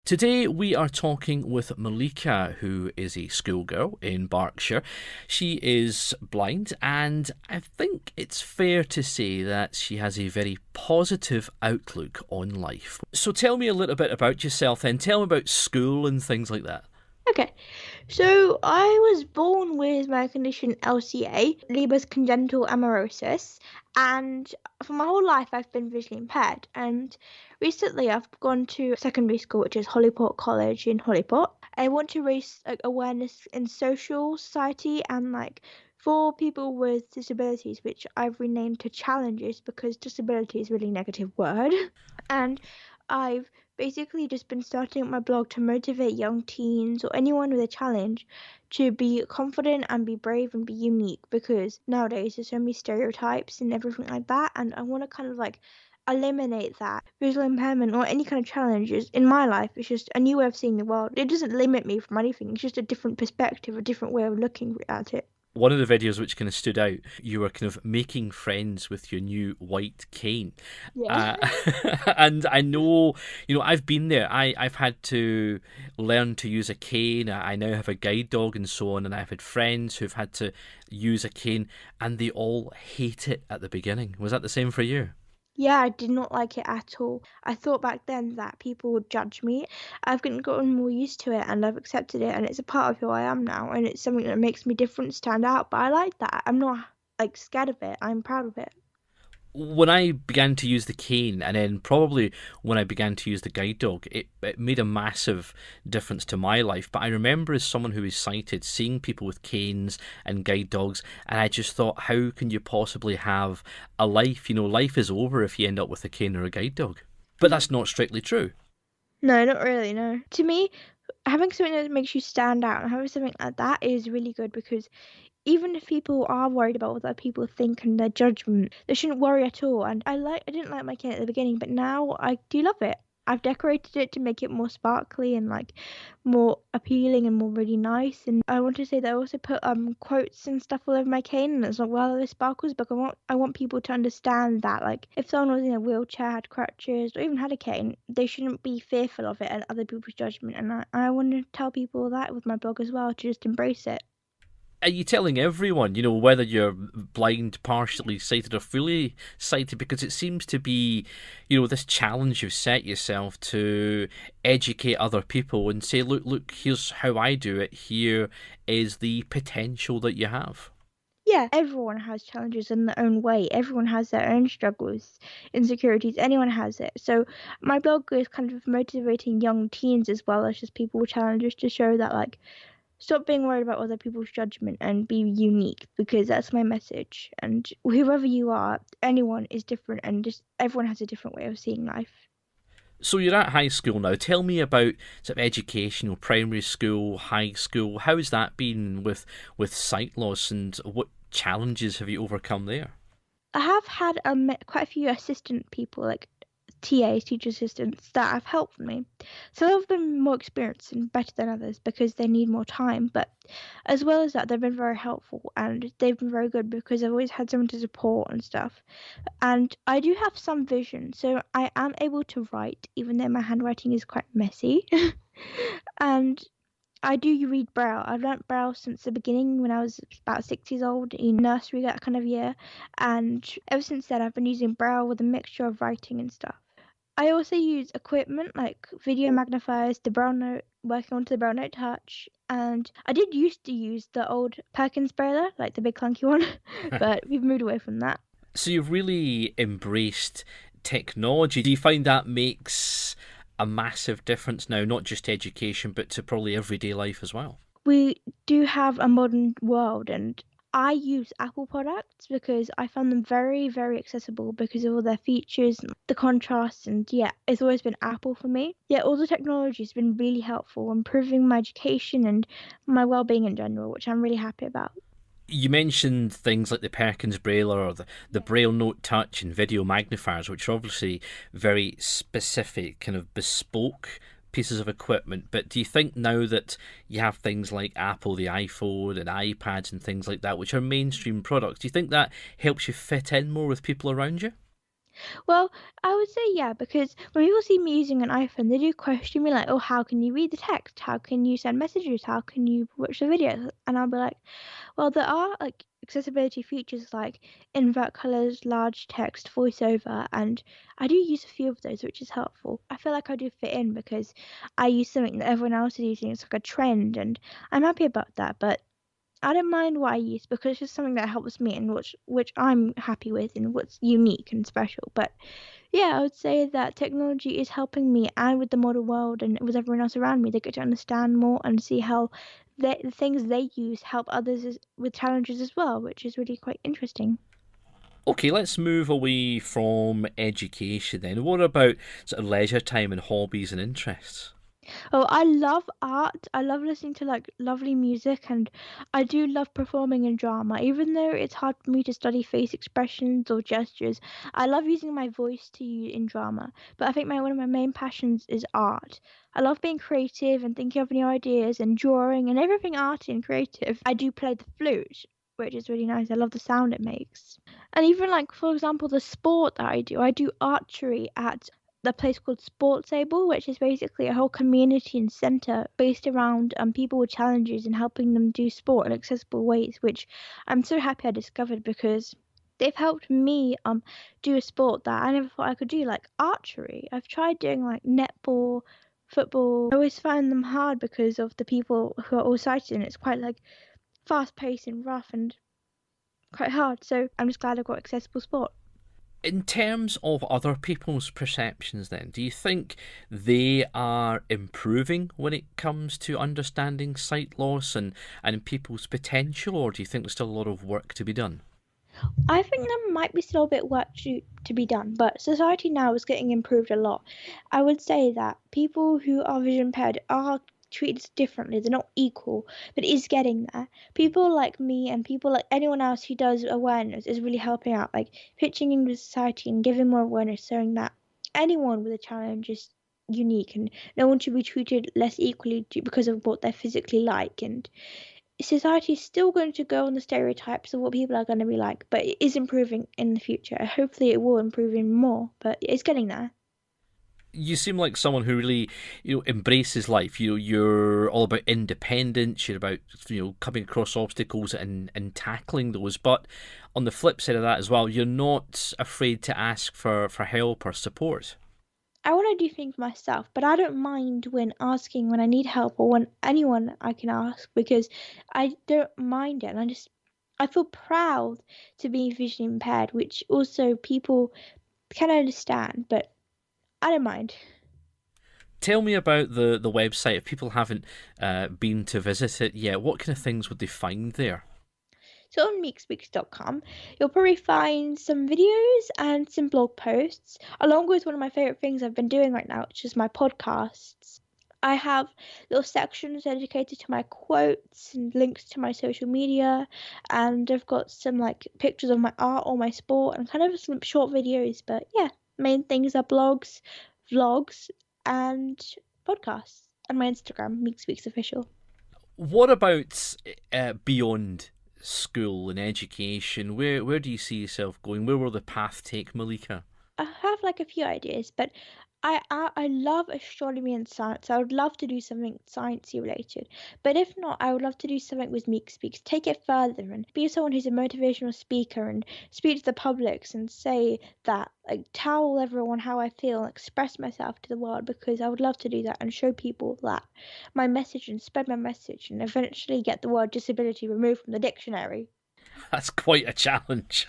Today we are talking with Maleeka, who is a schoolgirl in Berkshire. She is blind, and I think it's fair to say that she has a very positive outlook on life. So tell me a little bit about yourself then. Tell me about school and things like that. Okay, so I was born with my condition LCA, Leber's congenital amaurosis, and for my whole life I've been visually impaired. And recently I've gone to secondary school, which is Hollyport College in Hollyport. I want to raise awareness in social society and for people with disabilities, which I've renamed to challenges because disability is a really negative word. And I've basically just been starting up my blog to motivate young teens or anyone with a challenge to be confident and be brave and be unique, because nowadays there's so many stereotypes and everything like that, and I want to kind of eliminate that. Visual impairment or any kind of challenges in my life is just a new way of seeing the world. It doesn't limit me from anything. It's just a different perspective, a different way of looking at it. One of the videos which kind of stood out, you were kind of making friends with your new white cane. Yeah. And I know, I've been there. I've had to learn to use a cane. I now have a guide dog and so on, and I've had friends who've had to use a cane, and they all hate it at the beginning. Was that the same for you? Yeah, I did not like it at all. I thought back then that people would judge me. I've gotten more used to it and I've accepted it, and it's a part of who I am now, and it's something that makes me different, stand out. But I like that. I'm not scared of it. I'm proud of it. When I began to use the cane, and then probably when I began to use the guide dog, it made a massive difference to my life. But I remember, as someone who is sighted, seeing people with canes and guide dogs, and I just thought, how can you possibly have a life? Life is over if you end up with a cane or a guide dog. But that's not strictly true. No, not really, no. To me, having something that makes you stand out and having something like that is really good, because even if people are worried about what other people think and their judgment, they shouldn't worry at all. And I didn't like my cane at the beginning, but now I do love it. I've decorated it to make it more sparkly and more appealing and more really nice. And I want to say that I also put quotes and stuff all over my cane, and it's not well it sparkles, but I want people to understand that if someone was in a wheelchair, had crutches, or even had a cane, they shouldn't be fearful of it and other people's judgment. And I want to tell people that with my blog as well, to just embrace it. Are you telling everyone, whether you're blind, partially sighted, or fully sighted? Because it seems to be, this challenge you've set yourself to educate other people and say, look, here's how I do it. Here is the potential that you have. Yeah, everyone has challenges in their own way. Everyone has their own struggles, insecurities. Anyone has it. So my blog is kind of motivating young teens as well as just people with challenges, to show that stop being worried about other people's judgment and be unique, because that's my message. And whoever you are, anyone is different, and just everyone has a different way of seeing life. So you're at high school now. Tell me about sort of education, primary school, high school. How has that been with sight loss, and what challenges have you overcome there? I have had quite a few assistant people, TAs, teacher assistants, that have helped me. Some of them more experienced and better than others because they need more time, but as well as that, they've been very helpful and they've been very good because I've always had someone to support and stuff. And I do have some vision, so I am able to write, even though my handwriting is quite messy. And I do read Braille. I've learnt Braille since the beginning when I was about 6 years old, in nursery, that kind of year. And ever since then, I've been using Braille with a mixture of writing and stuff. I also use equipment like video magnifiers, the Braille Note, working onto the Braille Note Touch, and I did used to use the old Perkins Brailler, like the big clunky one, but we've moved away from that. So you've really embraced technology. Do you find that makes a massive difference now, not just to education, but to probably everyday life as well? We do have a modern world, and I use Apple products because I found them very, very accessible because of all their features, the contrast, and yeah, it's always been Apple for me. Yeah, all the technology has been really helpful, improving my education and my well-being in general, which I'm really happy about. You mentioned things like the Perkins Brailler or the Braille Note Touch and video magnifiers, which are obviously very specific, kind of bespoke pieces of equipment. But do you think now that you have things like Apple, the iPhone and iPads and things like that, which are mainstream products, do you think that helps you fit in more with people around you? Well, I would say yeah, because when people see me using an iPhone, they do question me like, "Oh, how can you read the text? How can you send messages? How can you watch the videos?" And I'll be like, "Well, there are like accessibility features like invert colors, large text, voiceover, and I do use a few of those, which is helpful. I feel like I do fit in because I use something that everyone else is using. It's like a trend, and I'm happy about that. But I don't mind what I use because it's just something that helps me and which I'm happy with and what's unique and special. But yeah, I would say that technology is helping me and with the modern world and with everyone else around me. They get to understand more and see how the things they use help others with challenges as well, which is really quite interesting. Okay, let's move away from education then. What about sort of leisure time and hobbies and interests? Oh, I love art. I love listening to like lovely music, and I do love performing in drama. Even though it's hard for me to study face expressions or gestures, I love using my voice in drama. But I think one of my main passions is art. I love being creative and thinking of new ideas and drawing and everything arty and creative. I do play the flute, which is really nice. I love the sound it makes. And even like for example, the sport that I do archery at the place called Sportsable, which is basically a whole community and centre based around people with challenges and helping them do sport in accessible ways, which I'm so happy I discovered because they've helped me do a sport that I never thought I could do, like archery. I've tried doing like netball, football. I always find them hard because of the people who are all sighted and it's quite like fast paced and rough and quite hard. So I'm just glad I got accessible sport. In terms of other people's perceptions, then, do you think they are improving when it comes to understanding sight loss and people's potential, or do you think there's still a lot of work to be done? I think there might be still a bit of work to be done, but society now is getting improved a lot. I would say that people who are vision impaired are treated differently. They're not equal, but it is getting there. People like me and people like anyone else who does awareness is really helping out, like pitching into society and giving more awareness, showing that anyone with a challenge is unique and no one should be treated less equally because of what they're physically like. And society is still going to go on the stereotypes of what people are going to be like, but it is improving in the future. Hopefully, it will improve even more, but it's getting there. You seem like someone who really, embraces life. You're all about independence. You're about, coming across obstacles and tackling those. But on the flip side of that as well, you're not afraid to ask for help or support. I want to do things myself, but I don't mind when asking when I need help or when anyone I can ask because I don't mind it. And I feel proud to be visually impaired, which also people can understand, but I don't mind. Tell me about the website. If people haven't been to visit it yet, what kind of things would they find there? So on meekspeaks.com, you'll probably find some videos and some blog posts, along with one of my favorite things I've been doing right now, which is my podcasts. I have little sections dedicated to my quotes and links to my social media, and I've got some like pictures of my art or my sport and kind of some short videos. But yeah, main things are blogs, vlogs, and podcasts, and my Instagram, Meekspeaks Official. What about beyond school and education? Where do you see yourself going? Where will the path take Maleeka? I have like a few ideas, but I love astronomy and science. I would love to do something sciencey related. But if not, I would love to do something with Meek Speaks, take it further and be someone who's a motivational speaker and speak to the publics and say that, like tell everyone how I feel and express myself to the world because I would love to do that and show people that my message and spread my message and eventually get the word disability removed from the dictionary. That's quite a challenge.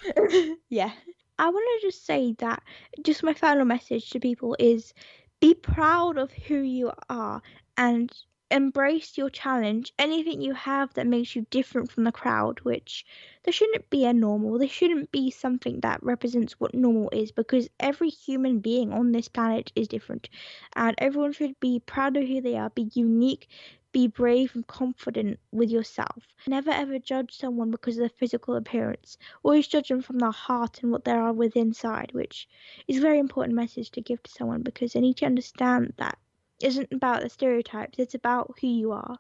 Yeah. I want to just say that just my final message to people is be proud of who you are and embrace your challenge. Anything you have that makes you different from the crowd, which there shouldn't be a normal, there shouldn't be something that represents what normal is because every human being on this planet is different and everyone should be proud of who they are, be unique, be brave and confident with yourself. Never ever judge someone because of their physical appearance. Always judge them from their heart and what they are within inside, which is a very important message to give to someone because they need to understand that it isn't about the stereotypes, it's about who you are.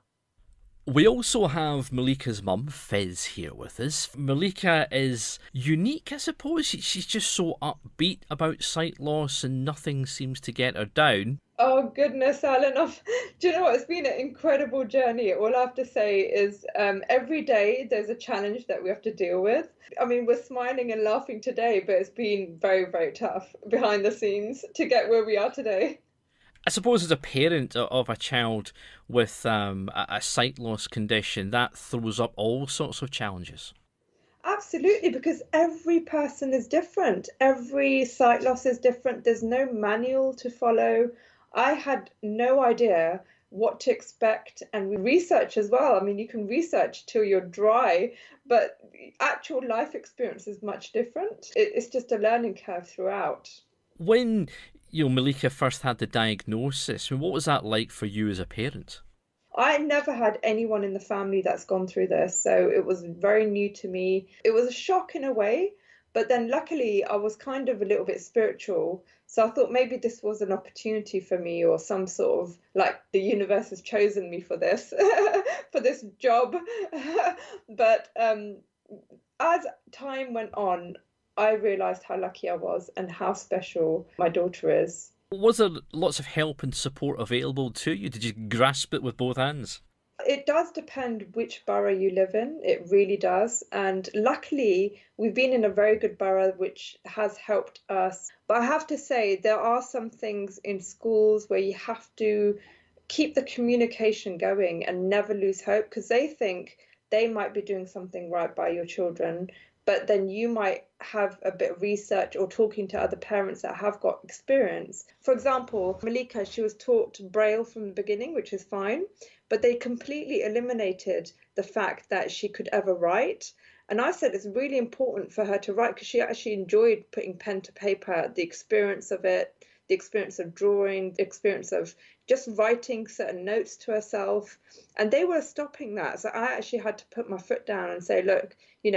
We also have Maleeka's mum, Fizz, here with us. Maleeka is unique, I suppose. She's just so upbeat about sight loss and nothing seems to get her down. Oh goodness, Alan! Do you know what? It's been an incredible journey. All I have to say is every day there's a challenge that we have to deal with. I mean, we're smiling and laughing today, but it's been very, very tough behind the scenes to get where we are today. I suppose as a parent of a child with a sight loss condition, that throws up all sorts of challenges. Absolutely, because every person is different. Every sight loss is different. There's no manual to follow. I had no idea what to expect, and we research as well. I mean, you can research till you're dry, but actual life experience is much different. It's just a learning curve throughout. When Maleeka first had the diagnosis, what was that like for you as a parent? I never had anyone in the family that's gone through this, so it was very new to me. It was a shock in a way, but then luckily I was kind of a little bit spiritual. So I thought maybe this was an opportunity for me, or some sort of like the universe has chosen me for this, for this job. But as time went on, I realized how lucky I was and how special my daughter is. Was there lots of help and support available to you? Did you grasp it with both hands? It does depend which borough you live in. It really does. And luckily, we've been in a very good borough, which has helped us. But I have to say, there are some things in schools where you have to keep the communication going and never lose hope, because they think they might be doing something right by your children. But then you might have a bit of research or talking to other parents that have got experience. For example, Maleeka, she was taught Braille from the beginning, which is fine, but they completely eliminated the fact that she could ever write. And I said it's really important for her to write because she actually enjoyed putting pen to paper, the experience of it, the experience of drawing, the experience of just writing certain notes to herself. And they were stopping that. So I actually had to put my foot down and say, look,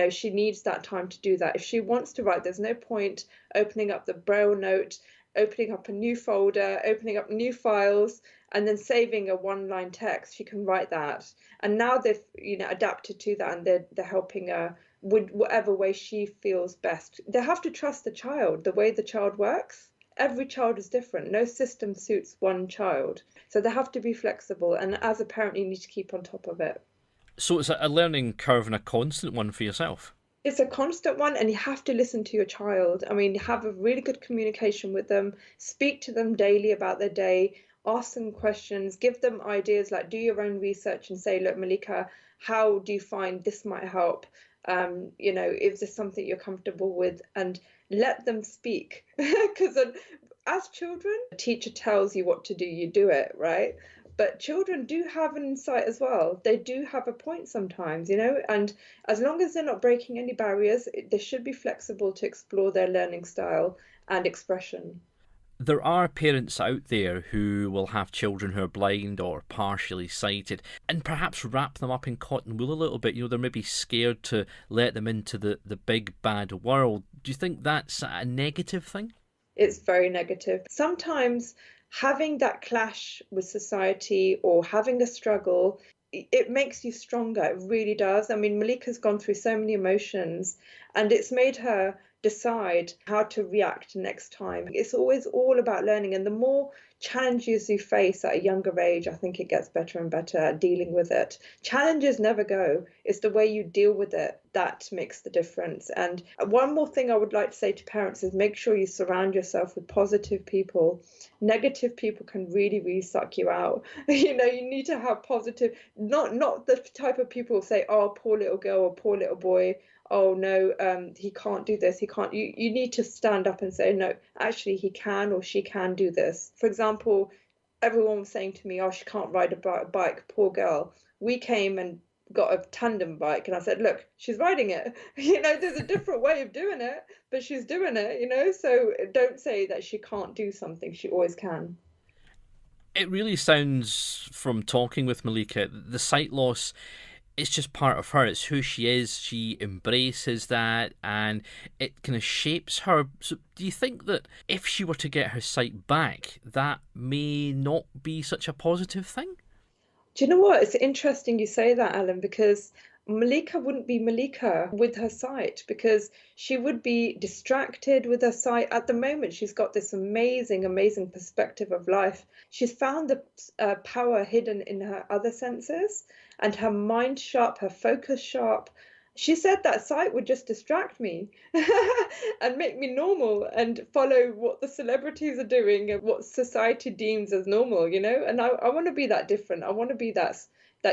she needs that time to do that. If she wants to write, there's no point opening up the Braille note, opening up a new folder, opening up new files, and then saving a one-line text. She can write that. And now they've, adapted to that, and they're helping her with whatever way she feels best. They have to trust the child, the way the child works. Every child is different. No system suits one child. So they have to be flexible. And as a parent, you need to keep on top of it. So it's a learning curve and a constant one for yourself. It's a constant one, and you have to listen to your child. I mean, have a really good communication with them, speak to them daily about their day, ask them questions, give them ideas, like do your own research and say, look, Maleeka, how do you find this might help? Is this something you're comfortable with? And let them speak. Because as children, a teacher tells you what to do, you do it, right? But children do have an insight as well. They do have a point sometimes, and as long as they're not breaking any barriers, they should be flexible to explore their learning style and expression. There are parents out there who will have children who are blind or partially sighted and perhaps wrap them up in cotton wool a little bit. They're maybe scared to let them into the big bad world. Do you think that's a negative thing? It's very negative. Sometimes having that clash with society or having a struggle, it makes you stronger. It really does. I mean, Maleeka's gone through so many emotions, and it's made her decide how to react next time. It's always all about learning, and the more challenges you face at a younger age, I think it gets better and better at dealing with it. Challenges never go. It's the way you deal with it that makes the difference. And one more thing I would like to say to parents is make sure you surround yourself with positive people. Negative people can really, really suck you out. You need to have positive, not the type of people who say, oh, poor little girl or poor little boy, oh no, he can't do this, he can't. You need to stand up and say, no, actually he can or she can do this. For example, everyone was saying to me, oh, she can't ride a bike, poor girl. We came and got a tandem bike, and I said, look, she's riding it. There's a different way of doing it, but she's doing it, so don't say that she can't do something. She always can. It really sounds, from talking with Maleeka, the sight loss, it's just part of her. It's who she is. She embraces that, and it kind of shapes her. So do you think that if she were to get her sight back, that may not be such a positive thing? Do you know what? It's interesting you say that, Alan, because Maleeka wouldn't be Maleeka with her sight, because she would be distracted with her sight. At the moment, she's got this amazing, amazing perspective of life. She's found the power hidden in her other senses, and her mind sharp, her focus sharp. She said that sight would just distract me and make me normal and follow what the celebrities are doing and what society deems as normal, And I want to be that different. I want to be that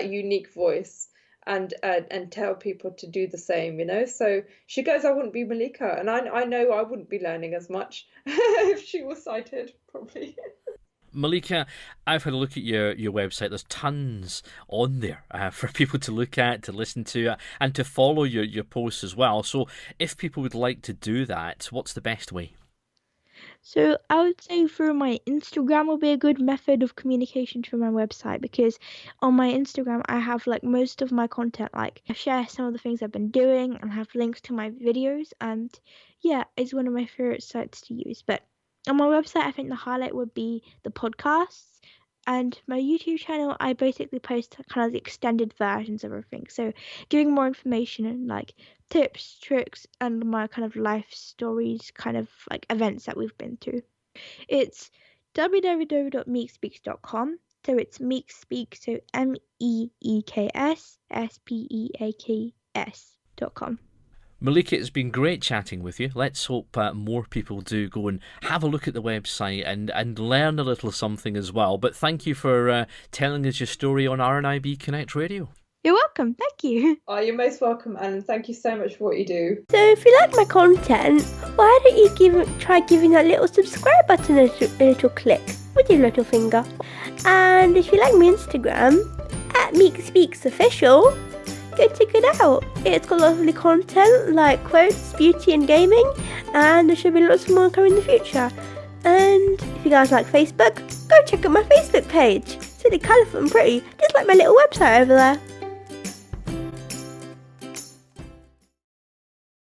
unique voice and tell people to do the same, So she goes, I wouldn't be Maleeka, and I know I wouldn't be learning as much if she was sighted, probably. Maleeka, I've had a look at your website. There's tons on there for people to look at, to listen to, and to follow your posts as well. So if people would like to do that, what's the best way? So I would say through my Instagram will be a good method of communication through my website, because on my Instagram I have like most of my content, like I share some of the things I've been doing and have links to my videos, and yeah, it's one of my favorite sites to use. But on my website I think the highlight would be the podcasts, and my YouTube channel I basically post kind of the extended versions of everything, so giving more information and like tips, tricks, and my kind of life stories, kind of like events that we've been through. It's www.meekspeaks.com. So it's Meeks Speak, so MEEKSSPEAKS.com. Maleeka, it's been great chatting with you. Let's hope more people do go and have a look at the website and learn a little something as well. But thank you for telling us your story on RNIB Connect Radio. You're welcome. Thank you. Oh, you're most welcome, Alan. Thank you so much for what you do. So if you like my content, why don't you try giving that little subscribe button a little click with your little finger. And if you like my Instagram, @MeeksSpeaksOfficial, go check it out. It's got lovely content like quotes, beauty and gaming, and there should be lots more coming in the future. And if you guys like Facebook, go check out my Facebook page. It's really colourful and pretty, just like my little website over there.